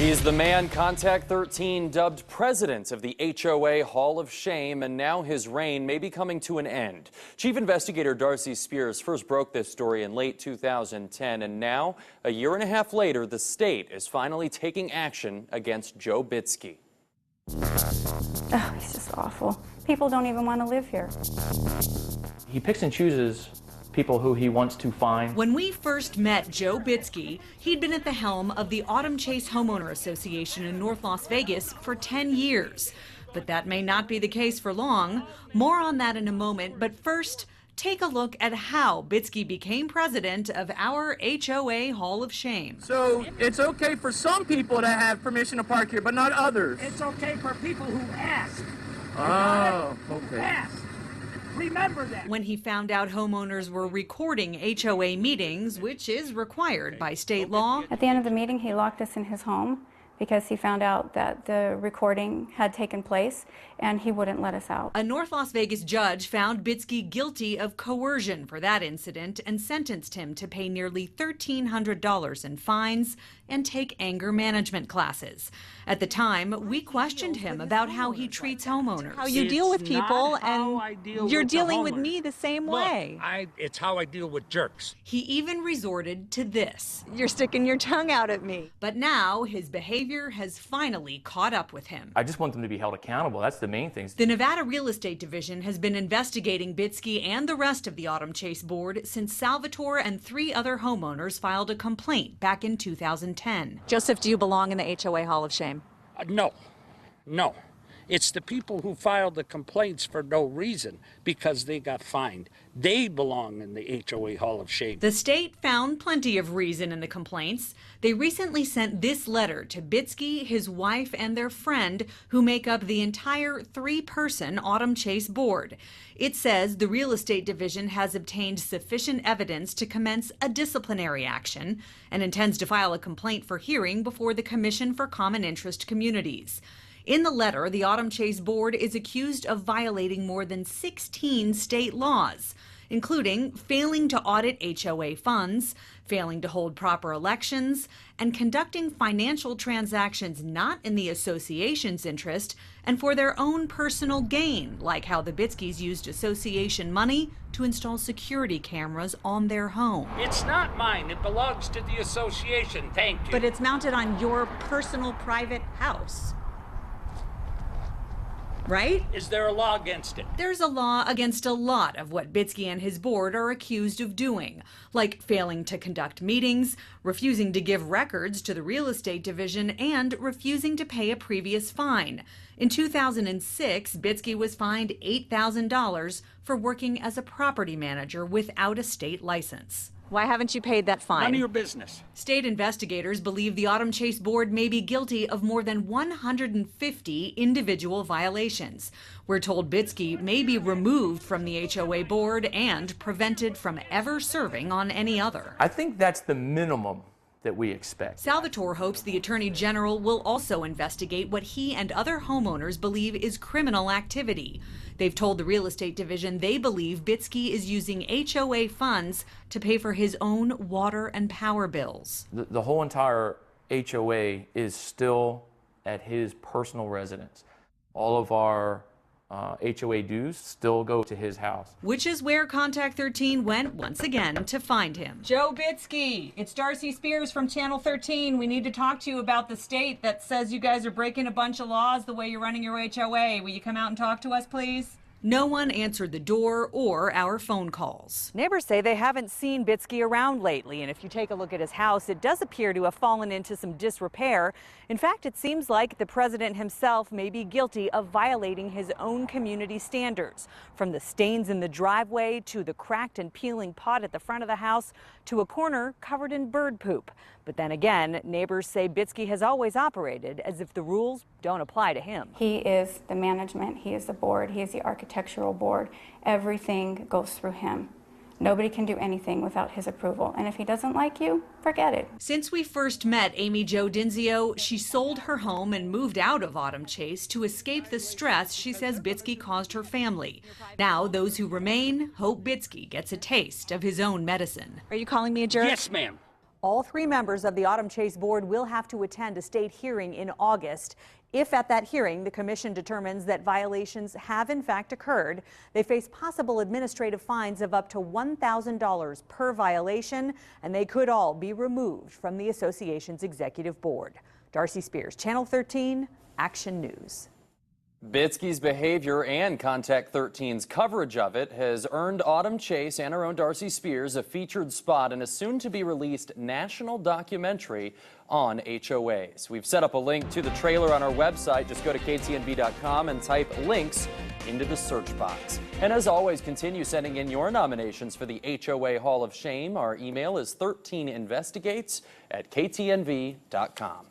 He's the man Contact 13 dubbed president of the HOA Hall of Shame, and now his reign may be coming to an end. Chief Investigator Darcy Spears first broke this story in late 2010, and now, a year and a half later, the state is finally taking action against Joe Bitsky. Oh, he's just awful. People don't even want to live here. He picks and chooses people who he wants to find. When we first met Joe Bitsky, he'd been at the helm of the Autumn Chase Homeowner Association in North Las Vegas for 10 years. But that may not be the case for long. More on that in a moment, but first, take a look at how Bitsky became president of our HOA Hall of Shame. So it's okay for some people to have permission to park here, but not others. It's okay for people who ask. Oh, okay. Ask. Remember that. When he found out homeowners were recording HOA meetings, which is required by state law. At the end of the meeting, he locked us in his home because he found out that the recording had taken place and he wouldn't let us out. A North Las Vegas judge found Bitsky guilty of coercion for that incident and sentenced him to pay nearly $1,300 in fines and take anger management classes. At the time, we questioned him about how he treats homeowners. How you deal with people, and you're dealing with me the same way. It's how I deal with jerks. He even resorted to this. You're sticking your tongue out at me. But now his behavior has finally caught up with him. I just want them to be held accountable. That's the main thing. The Nevada Real Estate Division has been investigating Bitsky and the rest of the Autumn Chase board since Salvatore and 3 other homeowners filed a complaint back in 2010. Joseph, do you belong in the HOA Hall of Shame? No. It's the people who filed the complaints for no reason because they got fined. They belong in the HOA Hall of Shame. The state found plenty of reason in the complaints. They recently sent this letter to Bitsky, his wife, and their friend, who make up the entire 3-person Autumn Chase board. It says the real estate division has obtained sufficient evidence to commence a disciplinary action and intends to file a complaint for hearing before the Commission for Common Interest Communities. In the letter, the Autumn Chase board is accused of violating more than 16 state laws, including failing to audit HOA funds, failing to hold proper elections, and conducting financial transactions not in the association's interest and for their own personal gain, like how the Bitskys used association money to install security cameras on their home. It's not mine. It belongs to the association. Thank you. But it's mounted on your personal private house. Right? Is there a law against it? There's a law against a lot of what Bitsky and his board are accused of doing, like failing to conduct meetings, refusing to give records to the real estate division, and refusing to pay a previous fine. In 2006, Bitsky was fined $8,000 for working as a property manager without a state license. Why haven't you paid that fine? None of your business. State investigators believe the Autumn Chase board may be guilty of more than 150 individual violations. We're told Bitsky may be removed from the HOA board and prevented from ever serving on any other. I think that's the minimum that we expect. Salvatore hopes the Attorney General will also investigate what he and other homeowners believe is criminal activity. They've told the real estate division they believe Bitsky is using HOA funds to pay for his own water and power bills. The whole entire HOA is still at his personal residence. All of our HOA dues still go to his house. Which is where Contact 13 went once again to find him. Joe Bitsky, it's Darcy Spears from Channel 13. We need to talk to you about the state that says you guys are breaking a bunch of laws the way you're running your HOA. Will you come out and talk to us, please? No one answered the door or our phone calls. Neighbors say they haven't seen Bitsky around lately, and if you take a look at his house, it does appear to have fallen into some disrepair. In fact, it seems like the president himself may be guilty of violating his own community standards, from the stains in the driveway to the cracked and peeling pot at the front of the house to a corner covered in bird poop. But then again, neighbors say Bitsky has always operated as if the rules don't apply to him. He is the management, he is the board, he is the architectural board. Everything goes through him. Nobody can do anything without his approval. And if he doesn't like you, forget it. Since we first met Amy Jo Dinzio, she sold her home and moved out of Autumn Chase to escape the stress she says Bitsky caused her family. Now, those who remain hope Bitsky gets a taste of his own medicine. Are you calling me a jerk? Yes, ma'am. All three members of the Autumn Chase Board will have to attend a state hearing in August. If at that hearing the commission determines that violations have in fact occurred, they face possible administrative fines of up to $1,000 per violation, and they could all be removed from the association's executive board. Darcy Spears, Channel 13, Action News. Bitsky's behavior and Contact 13's coverage of it has earned Autumn Chase and our own Darcy Spears a featured spot in a soon-to-be-released national documentary on HOAs. We've set up a link to the trailer on our website. Just go to ktnv.com and type links into the search box. And as always, continue sending in your nominations for the HOA Hall of Shame. Our email is 13investigates@ktnv.com.